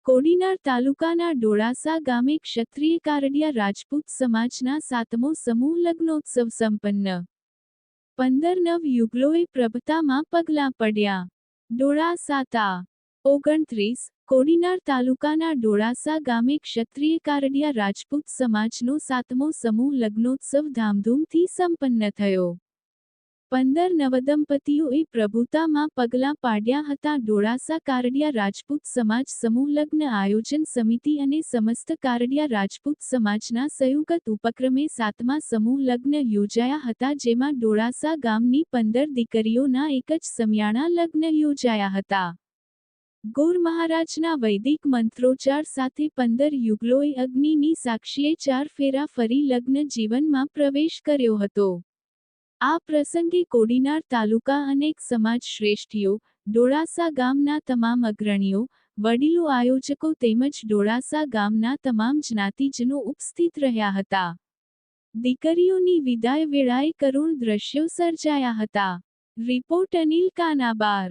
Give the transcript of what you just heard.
કોડીનાર તાલુકાના ડોળાસા ગામે ક્ષત્રિય કારડિયા રાજપૂત સમાજના 7મો સમૂહ લગ્નોત્સવ સંપન્ન। 15 નવયુગલોએ પ્રભતામાં પગલાં પડ્યા। ડોળાસા તા. 29 કોડીનાર તાલુકાના ડોળાસા ગામે ક્ષત્રિય કારડિયા રાજપૂત સમાજનો 7મો સમૂહ લગ્નોત્સવ ધામધૂમથી સંપન્ન થયો। 15 નવદંપતીઓએ પ્રભુતામાં પગલાં પાડ્યા હતા। ડોળાસા કારડિયા રાજપૂત સમાજ સમૂહ લગ્ન આયોજન સમિતિ અને સમસ્ત કારડિયા રાજપૂત સમાજના સંયુક્ત ઉપક્રમે 7મા સમૂહ લગ્ન યોજાયા હતા, જેમાં ડોળાસા ગામની 15 દીકરીઓના એક જ સમિયાણા લગ્ન યોજાયા હતા। ગોર મહારાજના વૈદિક મંત્રોચ્ચાર સાથે 15 યુગલોએ અગ્નિની સાક્ષીએ 4 ફેરા ફરી લગ્ન જીવનમાં પ્રવેશ કર્યો હતો। આ પ્રસંગે કોડીનાર તાલુકા અનેક સમાજ શ્રેષ્ઠીઓ, ડોળાસા ગામના તમામ અગ્રણીઓ, વડીલો, આયોજકો તેમજ ડોળાસા ગામના તમામ જ્ઞાતિજનો ઉપસ્થિત રહ્યા હતા। દીકરીઓની વિદાય વેળાએ કરુણ દ્રશ્યો સર્જાયા હતા। રિપોર્ટ અનિલ કાનાબાર।